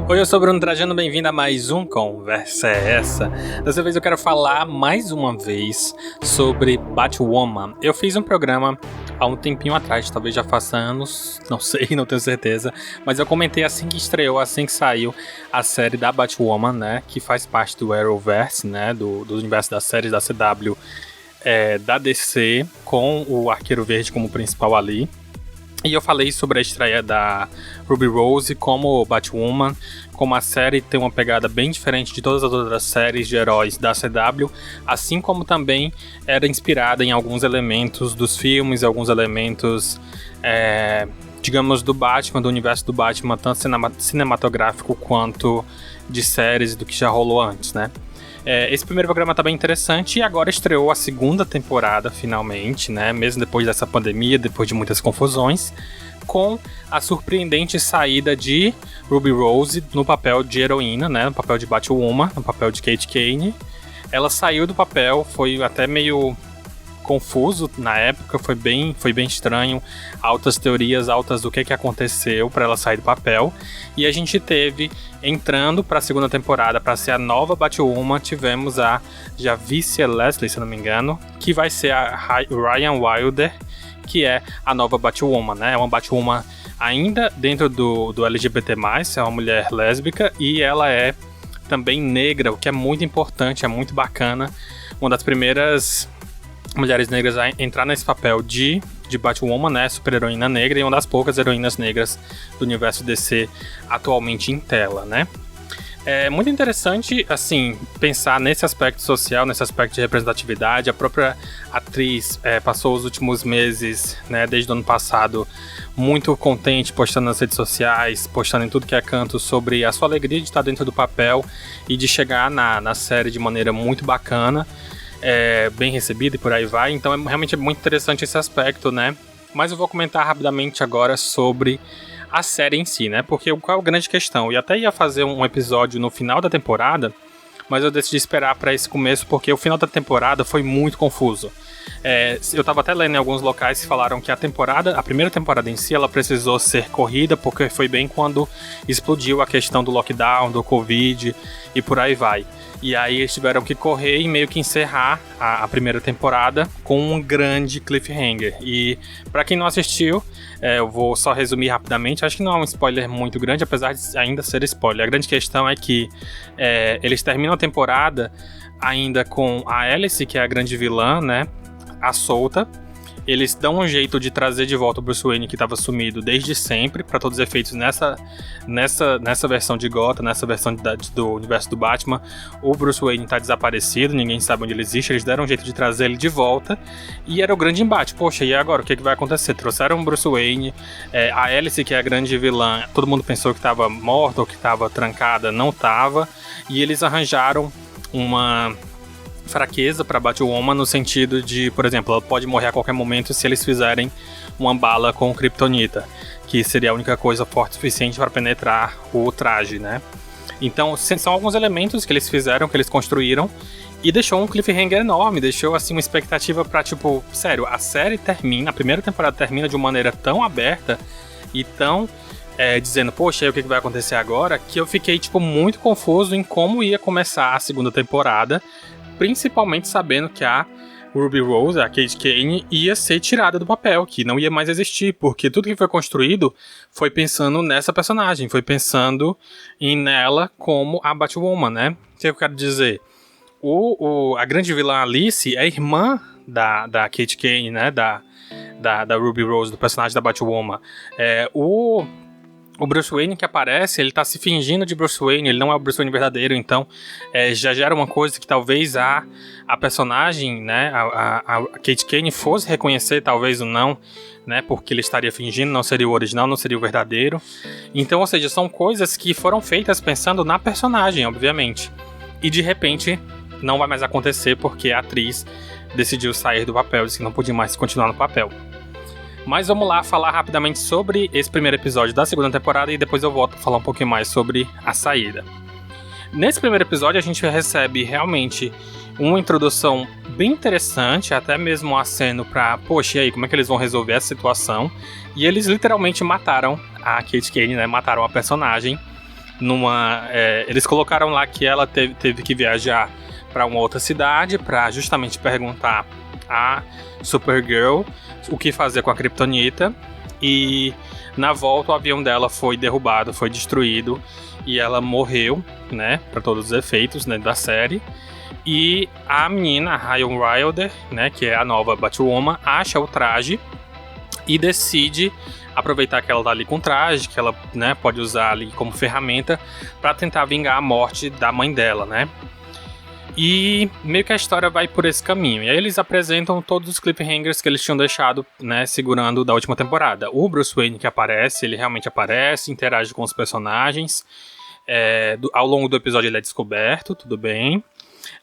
Oi, eu sou o Bruno Trajano, bem-vindo a mais um Conversa é Essa. Dessa vez eu quero falar mais uma vez sobre Batwoman. Eu fiz um programa há um tempinho atrás, talvez já faça anos, não sei, não tenho certeza, mas eu comentei assim que estreou, assim que saiu a série da Batwoman, né, que faz parte do Arrowverse, né, do universo das séries da CW, da DC, com o Arqueiro Verde como principal ali. E eu falei sobre a estreia da Ruby Rose como Batwoman, como a série tem uma pegada bem diferente de todas as outras séries de heróis da CW, assim como também era inspirada em alguns elementos dos filmes, alguns elementos, digamos, do Batman, do universo do Batman, tanto cinematográfico quanto de séries do que já rolou antes, né? Esse primeiro programa tá bem interessante e agora estreou a segunda temporada, finalmente, né? Mesmo depois dessa pandemia, depois de muitas confusões, com a surpreendente saída de Ruby Rose no papel de heroína, né? No papel de Batwoman, no papel de Kate Kane. Ela saiu do papel, foi até meio confuso na época, foi bem estranho, altas teorias, altas do que aconteceu para ela sair do papel, e a gente teve, entrando para a segunda temporada, para ser a nova Batwoman, tivemos a Javicia Leslie, se não me engano, que vai ser a Ryan Wilder, que é a nova Batwoman, né? É uma Batwoman ainda dentro do LGBT+, é uma mulher lésbica, e ela é também negra, o que é muito importante, é muito bacana, uma das primeiras mulheres negras a entrar nesse papel de Batwoman, né, super-heroína negra, e uma das poucas heroínas negras do universo DC atualmente em tela, né. É muito interessante, assim, pensar nesse aspecto social, nesse aspecto de representatividade. A própria atriz passou os últimos meses, né, desde o ano passado, muito contente, postando nas redes sociais, postando em tudo que é canto sobre a sua alegria de estar dentro do papel e de chegar na série de maneira muito bacana. Bem recebido e por aí vai, então realmente é muito interessante esse aspecto, né? Mas eu vou comentar rapidamente agora sobre a série em si, né? Porque qual é a grande questão? Eu até ia fazer um episódio no final da temporada, mas eu decidi esperar para esse começo porque o final da temporada foi muito confuso. Eu tava até lendo em alguns locais que falaram que a primeira temporada em si, ela precisou ser corrida porque foi bem quando explodiu a questão do lockdown, do Covid e por aí vai. E aí eles tiveram que correr e meio que encerrar a primeira temporada com um grande cliffhanger. E pra quem não assistiu, eu vou só resumir rapidamente. Acho que não é um spoiler muito grande, apesar de ainda ser spoiler. A grande questão é que eles terminam a temporada ainda com a Alice, que é a grande vilã, né, a solta. Eles dão um jeito de trazer de volta o Bruce Wayne, que estava sumido desde sempre, para todos os efeitos nessa versão de Gotham, nessa versão do universo do Batman. O Bruce Wayne está desaparecido, ninguém sabe onde ele existe, eles deram um jeito de trazer ele de volta, e era o grande embate. Poxa, e agora? O que vai acontecer? Trouxeram o Bruce Wayne, a Alice, que é a grande vilã, todo mundo pensou que estava morta ou que estava trancada, não estava, e eles arranjaram uma fraqueza para Batwoman no sentido de, por exemplo, ela pode morrer a qualquer momento se eles fizerem uma bala com kryptonita, que seria a única coisa forte o suficiente para penetrar o traje, né? Então, são alguns elementos que eles fizeram, que eles construíram, e deixou um cliffhanger enorme, deixou assim uma expectativa para, tipo, sério, a série termina, a primeira temporada termina de uma maneira tão aberta e tão dizendo, poxa, aí o que vai acontecer agora, que eu fiquei, tipo, muito confuso em como ia começar a segunda temporada, principalmente sabendo que a Ruby Rose, a Kate Kane, ia ser tirada do papel, que não ia mais existir, porque tudo que foi construído foi pensando nessa personagem, foi pensando nela como a Batwoman, né? O que eu quero dizer? A grande vilã Alice é irmã da Kate Kane, né? Da Ruby Rose, do personagem da Batwoman. O Bruce Wayne que aparece, ele tá se fingindo de Bruce Wayne, ele não é o Bruce Wayne verdadeiro, então já gera uma coisa que talvez a personagem, né, a Kate Kane fosse reconhecer, talvez ou não, né, porque ele estaria fingindo, não seria o original, não seria o verdadeiro. Então, ou seja, são coisas que foram feitas pensando na personagem, obviamente. E de repente, não vai mais acontecer porque a atriz decidiu sair do papel, disse que não podia mais continuar no papel. Mas vamos lá falar rapidamente sobre esse primeiro episódio da segunda temporada e depois eu volto a falar um pouquinho mais sobre a saída. Nesse primeiro episódio a gente recebe realmente uma introdução bem interessante, até mesmo um aceno pra, poxa, e aí, como é que eles vão resolver essa situação? E eles literalmente mataram a Kate Kane, né? Mataram a personagem Eles colocaram lá que ela teve que viajar para uma outra cidade para justamente perguntar a Supergirl o que fazer com a Kryptonita. E na volta o avião dela foi derrubado, foi destruído e ela morreu, né, para todos os efeitos, né, da série. E a menina, a Ryan Wilder, né, que é a nova Batwoman, acha o traje e decide aproveitar que ela tá ali com o traje, que ela, né, pode usar ali como ferramenta para tentar vingar a morte da mãe dela, né? E meio que a história vai por esse caminho. E aí eles apresentam todos os cliffhangers que eles tinham deixado, né, segurando da última temporada. O Bruce Wayne que aparece, ele realmente aparece, interage com os personagens. Ao longo do episódio ele é descoberto, tudo bem.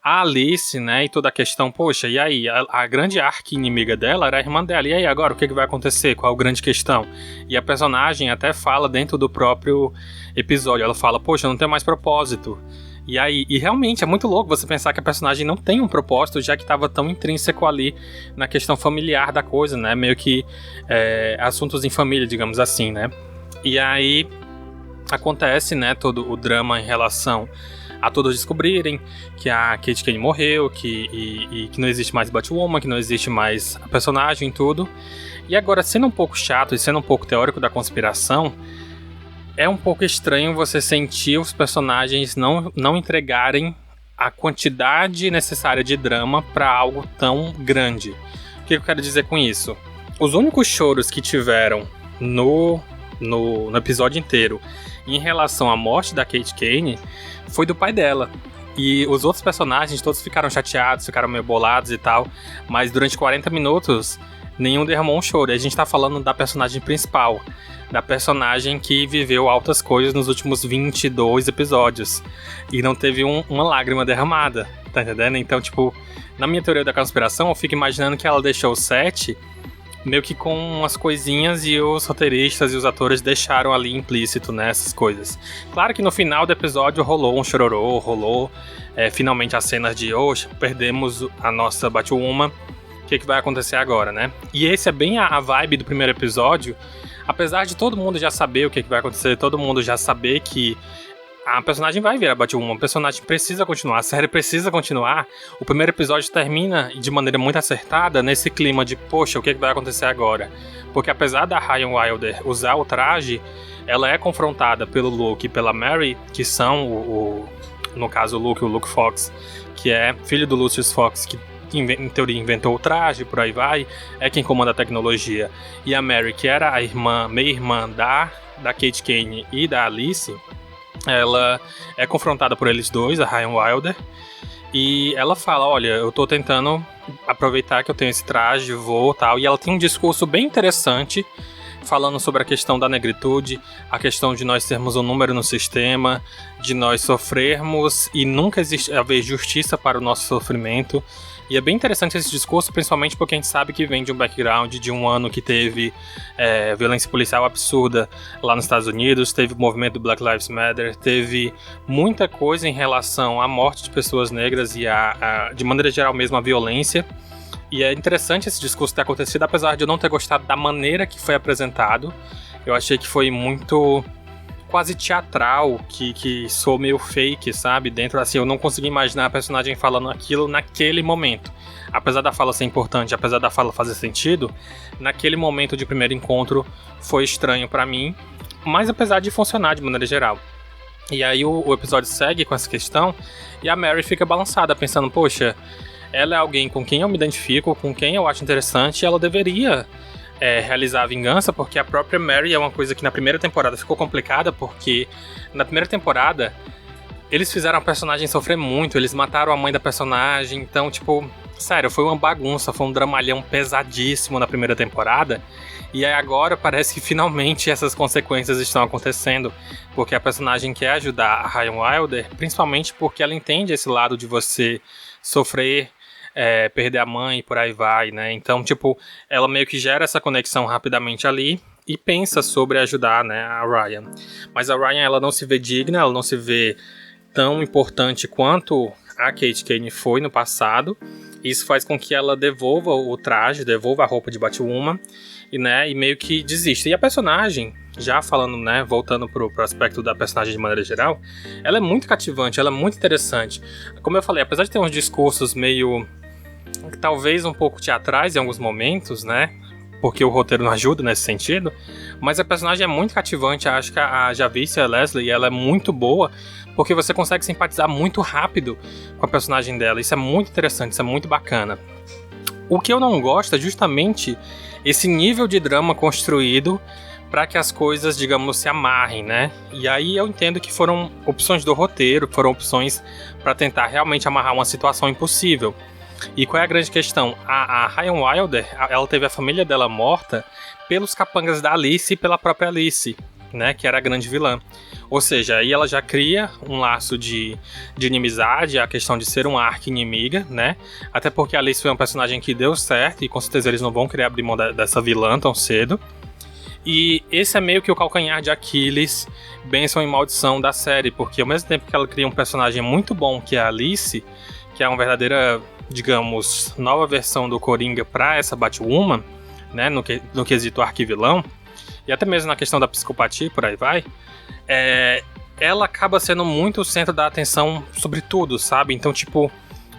A Alice, né, e toda a questão, poxa, e aí? A grande arqui-inimiga dela era a irmã dela. E aí, agora, o que vai acontecer? Qual a grande questão? E a personagem até fala dentro do próprio episódio. Ela fala, poxa, não tem mais propósito. E aí, e realmente é muito louco você pensar que a personagem não tem um propósito, já que estava tão intrínseco ali na questão familiar da coisa, né? Meio que assuntos em família, digamos assim, né? E aí acontece, né, todo o drama em relação a todos descobrirem que a Kate Kane morreu, que não existe mais Batwoman, que não existe mais a personagem e tudo. E agora, sendo um pouco chato e sendo um pouco teórico da conspiração, é um pouco estranho você sentir os personagens não entregarem a quantidade necessária de drama para algo tão grande. O que eu quero dizer com isso? Os únicos choros que tiveram no episódio inteiro em relação à morte da Kate Kane foi do pai dela. E os outros personagens todos ficaram chateados, ficaram meio bolados e tal, mas durante 40 minutos nenhum derramou um choro. E a gente tá falando da personagem principal, da personagem que viveu altas coisas nos últimos 22 episódios e não teve uma lágrima derramada, tá entendendo? Então, tipo, na minha teoria da conspiração, eu fico imaginando que ela deixou o set meio que com umas coisinhas e os roteiristas e os atores deixaram ali implícito, né, essas coisas. Claro que no final do episódio rolou um chororô, rolou finalmente as cenas de perdemos a nossa Batwoman, o que vai acontecer agora, né? E esse é bem a vibe do primeiro episódio, apesar de todo mundo já saber o que vai acontecer, todo mundo já saber que a personagem vai virar Batwoman, a personagem precisa continuar, a série precisa continuar. O primeiro episódio termina de maneira muito acertada nesse clima de, poxa, o que vai acontecer agora? Porque apesar da Ryan Wilder usar o traje, ela é confrontada pelo Luke e pela Mary, que são no caso o Luke Fox, que é filho do Lucius Fox, que em teoria inventou o traje, por aí vai, é quem comanda a tecnologia. E a Mary, que era a meia-irmã da Kate Kane e da Alice, ela é confrontada por eles dois, a Ryan Wilder, e ela fala, olha, eu tô tentando aproveitar que eu tenho esse traje, vou tal, e ela tem um discurso bem interessante, falando sobre a questão da negritude, a questão de nós sermos um número no sistema, de nós sofrermos e nunca haver justiça para o nosso sofrimento. E é bem interessante esse discurso, principalmente porque a gente sabe que vem de um background de um ano que teve violência policial absurda lá nos Estados Unidos, teve o movimento do Black Lives Matter, teve muita coisa em relação à morte de pessoas negras e de maneira geral mesmo a violência. E é interessante esse discurso ter acontecido, apesar de eu não ter gostado da maneira que foi apresentado. Eu achei que foi muito quase teatral, que soou meio fake, sabe? Dentro, assim, eu não consegui imaginar a personagem falando aquilo naquele momento. Apesar da fala ser importante, apesar da fala fazer sentido, naquele momento de primeiro encontro foi estranho pra mim, mas apesar de funcionar de maneira geral. E aí o episódio segue com essa questão, e a Mary fica balançada, pensando, poxa, ela é alguém com quem eu me identifico, com quem eu acho interessante, e ela deveria realizar a vingança, porque a própria Mary é uma coisa que na primeira temporada ficou complicada, porque na primeira temporada eles fizeram a personagem sofrer muito, eles mataram a mãe da personagem, então, tipo, sério, foi uma bagunça, foi um dramalhão pesadíssimo na primeira temporada, e aí agora parece que finalmente essas consequências estão acontecendo, porque a personagem quer ajudar a Ryan Wilder, principalmente porque ela entende esse lado de você sofrer, perder a mãe e por aí vai, né? Então, tipo, ela meio que gera essa conexão rapidamente ali e pensa sobre ajudar, né, a Ryan. Mas a Ryan, ela não se vê digna, ela não se vê tão importante quanto a Kate Kane foi no passado. Isso faz com que ela devolva o traje, devolva a roupa de Batwoman. e meio que desiste. E a personagem, já falando, né, voltando pro aspecto da personagem de maneira geral, ela é muito cativante, ela é muito interessante. Como eu falei, apesar de ter uns discursos meio, talvez um pouco teatrais em alguns momentos, né, porque o roteiro não ajuda nesse sentido, mas a personagem é muito cativante. Acho que a Javicia Leslie, ela é muito boa, porque você consegue simpatizar muito rápido com a personagem dela. Isso é muito interessante, isso é muito bacana. O que eu não gosto é justamente esse nível de drama construído para que as coisas, digamos, se amarrem, né? E aí eu entendo que foram opções do roteiro, foram opções para tentar realmente amarrar uma situação impossível. E qual é a grande questão? A Ryan Wilder, ela teve a família dela morta pelos capangas da Alice e pela própria Alice, né? Que era a grande vilã. Ou seja, aí ela já cria um laço de inimizade, a questão de ser uma arqui-inimiga, né? Até porque a Alice foi um personagem que deu certo e com certeza eles não vão querer abrir mão dessa vilã tão cedo. E esse é meio que o calcanhar de Aquiles, bênção e maldição da série, porque ao mesmo tempo que ela cria um personagem muito bom, que é a Alice, que é uma verdadeira, digamos, nova versão do Coringa para essa Batwoman, né, no quesito arquivilão, e até mesmo na questão da psicopatia, por aí vai, ela acaba sendo muito o centro da atenção sobre tudo, sabe? Então, tipo,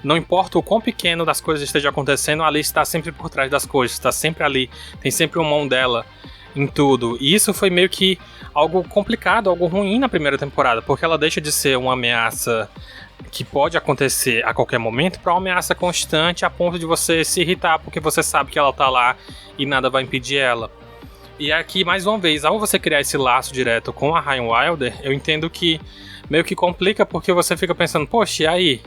não importa o quão pequeno das coisas esteja acontecendo, a Alice está sempre por trás das coisas, está sempre ali, tem sempre uma mão dela em tudo. E isso foi meio que algo complicado, algo ruim na primeira temporada, porque ela deixa de ser uma ameaça que pode acontecer a qualquer momento para uma ameaça constante a ponto de você se irritar porque você sabe que ela tá lá e nada vai impedir ela. E aqui, mais uma vez, ao você criar esse laço direto com a Ryan Wilder, eu entendo que meio que complica porque você fica pensando, poxa, e aí?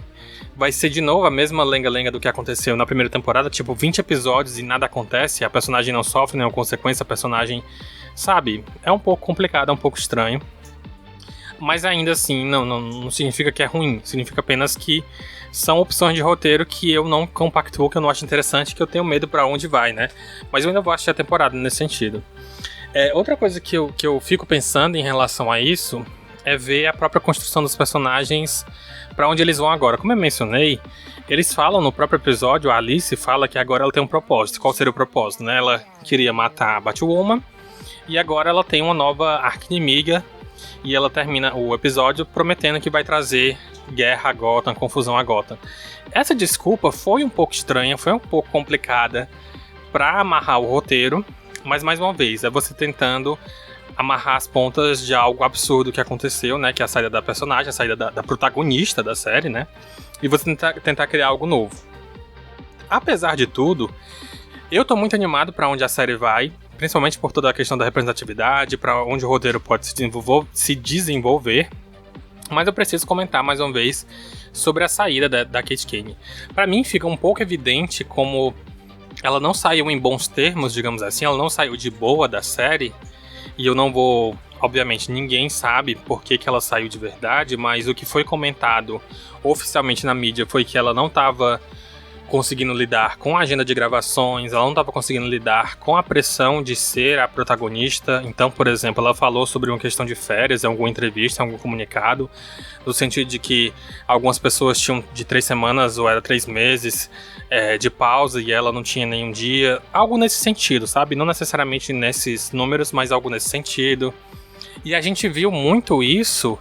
Vai ser de novo a mesma lenga-lenga do que aconteceu na primeira temporada, tipo 20 episódios e nada acontece, a personagem não sofre nenhuma consequência, a personagem, sabe, é um pouco complicado, é um pouco estranho. Mas ainda assim, não significa que é ruim, significa apenas que são opções de roteiro que eu não compactuo, que eu não acho interessante, que eu tenho medo pra onde vai, né? Mas eu ainda vou assistir a temporada nesse sentido. Outra coisa que eu fico pensando em relação a isso é ver a própria construção dos personagens pra onde eles vão agora. Como eu mencionei, eles falam no próprio episódio, a Alice fala que agora ela tem um propósito. Qual seria o propósito, né? Ela queria matar a Batwoman e agora ela tem uma nova arqui-inimiga e ela termina o episódio prometendo que vai trazer guerra a Gotham, confusão a Gotham. Essa desculpa foi um pouco estranha, foi um pouco complicada pra amarrar o roteiro, mas mais uma vez, é você tentando amarrar as pontas de algo absurdo que aconteceu, né? Que é a saída da personagem, a saída da protagonista da série, né? E você tentar criar algo novo. Apesar de tudo, eu tô muito animado pra onde a série vai, principalmente por toda a questão da representatividade, pra onde o roteiro pode se desenvolver. Mas eu preciso comentar mais uma vez sobre a saída da Kate Kane. Pra mim fica um pouco evidente como ela não saiu em bons termos, digamos assim, ela não saiu de boa da série. E eu não vou... Obviamente, ninguém sabe por que ela saiu de verdade, mas o que foi comentado oficialmente na mídia foi que ela não estava conseguindo lidar com a agenda de gravações, ela não estava conseguindo lidar com a pressão de ser a protagonista. Então, por exemplo, ela falou sobre uma questão de férias em alguma entrevista, em algum comunicado, no sentido de que algumas pessoas tinham de 3 semanas ou era 3 meses de pausa e ela não tinha nenhum dia. Algo nesse sentido, sabe? Não necessariamente nesses números, mas algo nesse sentido. E a gente viu muito isso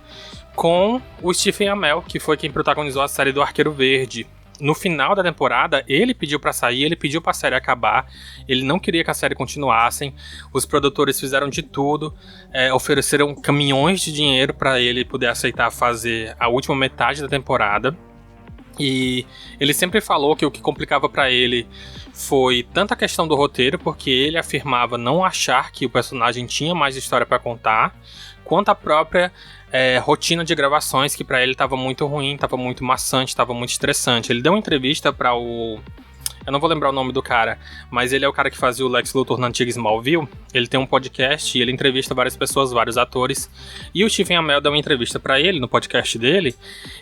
com o Stephen Amell, que foi quem protagonizou a série do Arqueiro Verde. No final da temporada, ele pediu pra sair, ele pediu pra série acabar, ele não queria que a série continuasse, os produtores fizeram de tudo, ofereceram caminhões de dinheiro pra ele poder aceitar fazer a última metade da temporada. E ele sempre falou que o que complicava pra ele foi tanto a questão do roteiro, porque ele afirmava não achar que o personagem tinha mais história pra contar, quanto a própria rotina de gravações, que pra ele tava muito ruim, tava muito maçante, tava muito estressante. Ele deu uma entrevista pra o... Eu não vou lembrar o nome do cara, mas ele é o cara que fazia o Lex Luthor na antiga Smallville. Ele tem um podcast e ele entrevista várias pessoas, vários atores. E o Stephen Amell deu uma entrevista pra ele no podcast dele.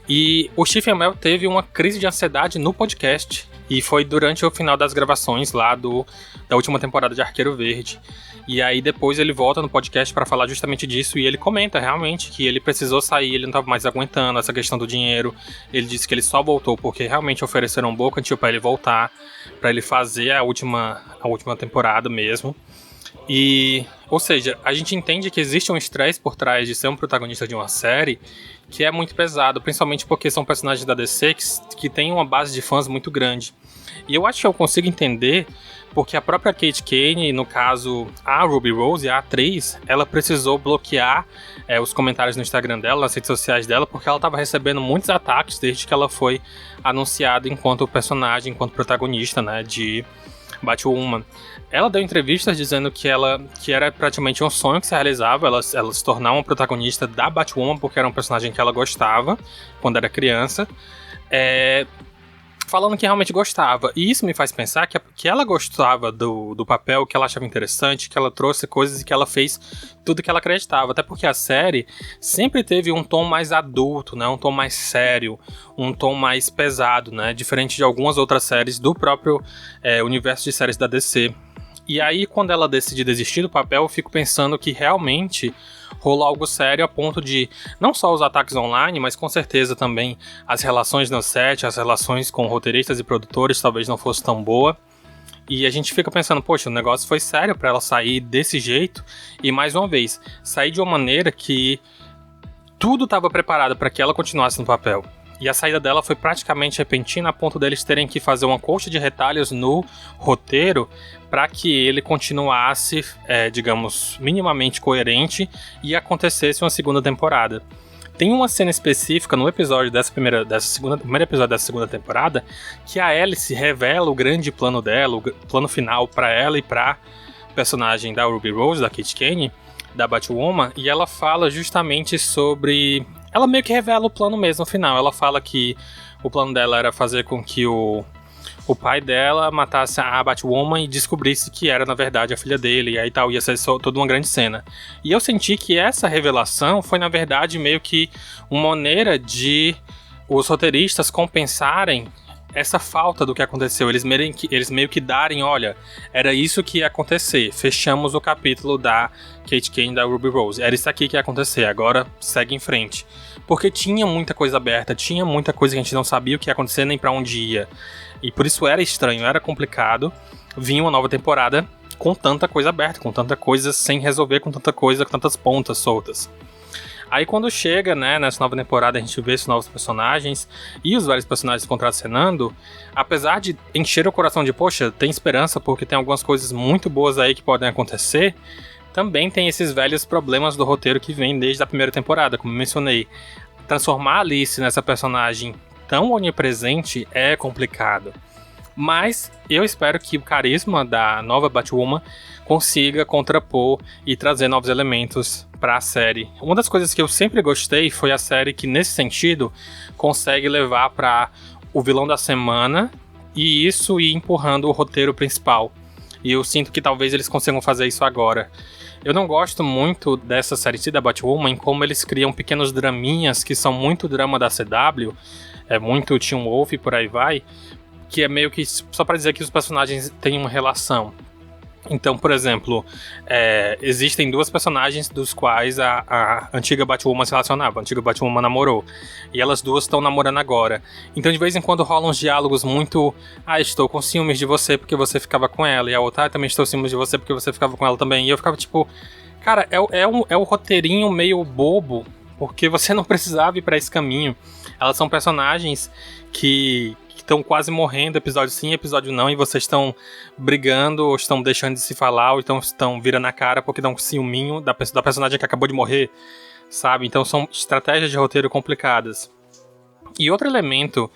E o Stephen Amell teve uma crise de ansiedade no podcast. E foi durante o final das gravações lá da última temporada de Arqueiro Verde. E aí depois ele volta no podcast pra falar justamente disso. E ele comenta realmente que ele precisou sair, ele não tava mais aguentando essa questão do dinheiro. Ele disse que ele só voltou porque realmente ofereceram um bom cantil pra ele voltar, pra ele fazer a última temporada mesmo. Ou seja, a gente entende que existe um estresse por trás de ser um protagonista de uma série que é muito pesado, principalmente porque são personagens da DC que têm uma base de fãs muito grande. E eu acho que eu consigo entender porque a própria Kate Kane, no caso a Ruby Rose, a atriz, ela precisou bloquear os comentários no Instagram dela, nas redes sociais dela, porque ela estava recebendo muitos ataques desde que ela foi anunciada enquanto personagem, enquanto protagonista, né, de Batwoman. Ela deu entrevistas dizendo que era praticamente um sonho que se realizava, ela se tornar uma protagonista da Batwoman, porque era um personagem que ela gostava quando era criança, falando que realmente gostava. E isso me faz pensar que ela gostava do papel, que ela achava interessante, que ela trouxe coisas e que ela fez tudo que ela acreditava. Até porque a série sempre teve um tom mais adulto, né? Um tom mais sério, um tom mais pesado, né? Diferente de algumas outras séries do próprio universo de séries da DC. E aí, quando ela decide desistir do papel, eu fico pensando que realmente rolou algo sério a ponto de não só os ataques online, mas com certeza também as relações no set, as relações com roteiristas e produtores talvez não fosse tão boa. E a gente fica pensando, poxa, o negócio foi sério pra ela sair desse jeito. E mais uma vez, sair de uma maneira que tudo estava preparado para que ela continuasse no papel. E a saída dela foi praticamente repentina a ponto deles terem que fazer uma coxa de retalhos no roteiro para que ele continuasse, digamos, minimamente coerente e acontecesse uma segunda temporada. Tem uma cena específica no episódio primeiro episódio dessa segunda temporada que a Alice revela o grande plano dela, o plano final para ela e para personagem da Ruby Rose, da Kate Kane, da Batwoman, e ela fala justamente sobre... Ela meio que revela o plano mesmo no final. Ela fala que o plano dela era fazer com que o pai dela matasse a Batwoman e descobrisse que era, na verdade, a filha dele. E aí tal, ia ser toda uma grande cena. E eu senti que essa revelação foi, na verdade, meio que uma maneira de os roteiristas compensarem essa falta do que aconteceu. Eles meio que darem, olha, era isso que ia acontecer. Fechamos o capítulo da Kate Kane e da Ruby Rose. Era isso aqui que ia acontecer, agora segue em frente. Porque tinha muita coisa aberta, tinha muita coisa que a gente não sabia o que ia acontecer nem pra onde ia. E por isso era estranho, era complicado. Vinha uma nova temporada com tanta coisa aberta, com tanta coisa sem resolver, com tanta coisa, com tantas pontas soltas. Aí quando chega, né, nessa nova temporada, a gente vê esses novos personagens e os vários personagens contracenando, apesar de encher o coração de, poxa, tem esperança porque tem algumas coisas muito boas aí que podem acontecer, também tem esses velhos problemas do roteiro que vem desde a primeira temporada, como eu mencionei. Transformar a Alice nessa personagem tão onipresente é complicado. Mas eu espero que o carisma da nova Batwoman consiga contrapor e trazer novos elementos para a série. Uma das coisas que eu sempre gostei foi a série que, nesse sentido, consegue levar para o vilão da semana e isso ir empurrando o roteiro principal. E eu sinto que talvez eles consigam fazer isso agora. Eu não gosto muito dessa série da Batwoman em como eles criam pequenos draminhas que são muito drama da CW, muito Teen Wolf e por aí vai, que é meio que só para dizer que os personagens têm uma relação. Então, por exemplo, existem duas personagens dos quais a antiga Batwoman se relacionava, a antiga Batwoman namorou, e elas duas estão namorando agora. Então, de vez em quando rolam uns diálogos muito, estou com ciúmes de você porque você ficava com ela, e a outra, também estou com ciúmes de você porque você ficava com ela também, e eu ficava tipo, cara, é um roteirinho meio bobo, porque você não precisava ir pra esse caminho. Elas são personagens que estão quase morrendo, episódio sim, episódio não, e vocês estão brigando, ou estão deixando de se falar, ou então estão virando a cara porque dão um ciúminho da personagem que acabou de morrer, sabe? Então são estratégias de roteiro complicadas. E outro elemento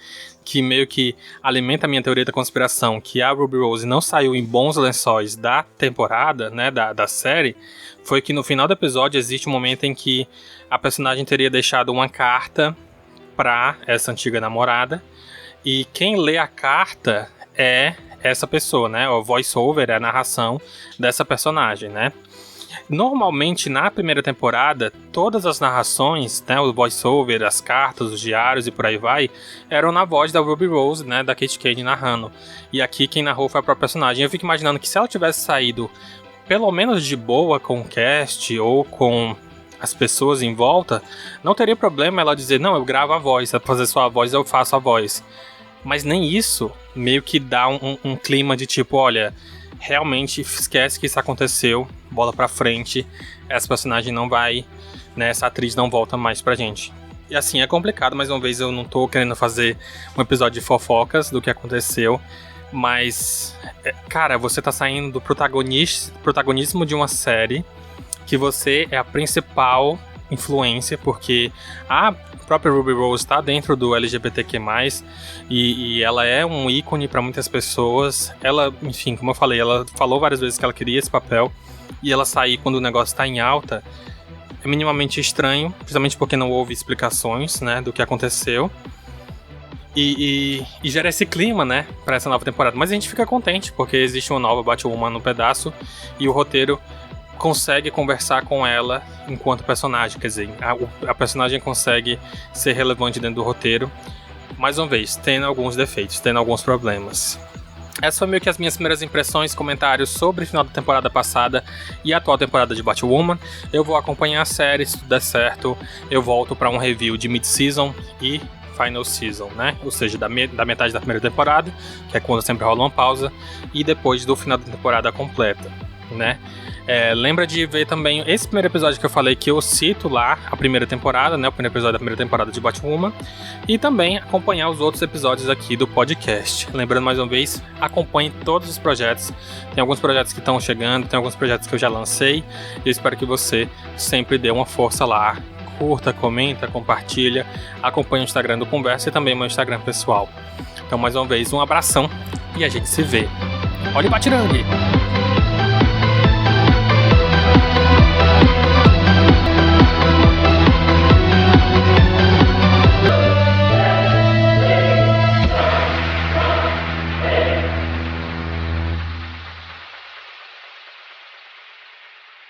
que meio que alimenta a minha teoria da conspiração, que a Ruby Rose não saiu em bons lençóis da temporada, né, da série, foi que no final do episódio existe um momento em que a personagem teria deixado uma carta para essa antiga namorada, e quem lê a carta é essa pessoa, né? O voice-over é a narração dessa personagem, né? Normalmente, na primeira temporada, todas as narrações, né, o voice-over, as cartas, os diários e por aí vai, eram na voz da Ruby Rose, né, da Kate Kane narrando. E aqui quem narrou foi a própria personagem. Eu fico imaginando que se ela tivesse saído pelo menos de boa com o cast ou com as pessoas em volta, não teria problema ela dizer, não, eu gravo a voz, pra fazer sua voz, eu faço a voz. Mas nem isso meio que dá um clima de tipo, olha, realmente esquece que isso aconteceu, bola pra frente, essa personagem não vai, né, essa atriz não volta mais pra gente. E assim, é complicado, mais uma vez eu não tô querendo fazer um episódio de fofocas do que aconteceu, mas, cara, você tá saindo do protagonismo de uma série que você é a principal influência, porque a própria Ruby Rose está dentro do LGBTQ+, e ela é um ícone para muitas pessoas. Ela, enfim, como eu falei, ela falou várias vezes que ela queria esse papel, e ela sair quando o negócio está em alta é minimamente estranho, principalmente porque não houve explicações, né, do que aconteceu. E gera esse clima, né, para essa nova temporada. Mas a gente fica contente, porque existe uma nova Batwoman no pedaço, e o roteiro consegue conversar com ela enquanto personagem, quer dizer, a personagem consegue ser relevante dentro do roteiro, mais uma vez, tendo alguns defeitos, tendo alguns problemas. Essas foram meio que as minhas primeiras impressões, comentários sobre o final da temporada passada e a atual temporada de Batwoman. Eu vou acompanhar a série, se tudo der certo, eu volto para um review de mid-season e final season, né? Ou seja, da metade da primeira temporada, que é quando sempre rola uma pausa, e depois do final da temporada completa, né? Lembra de ver também esse primeiro episódio que eu falei, que eu cito lá a primeira temporada, né? O primeiro episódio da primeira temporada de Batwoman. E também acompanhar os outros episódios aqui do podcast. Lembrando mais uma vez, acompanhe todos os projetos. Tem alguns projetos que estão chegando, tem alguns projetos que eu já lancei. Eu espero que você sempre dê uma força lá. Curta, comenta, compartilha. Acompanhe o Instagram do Conversa e também o meu Instagram pessoal. Então, mais uma vez, um abração e a gente se vê. Olha o Batirangue!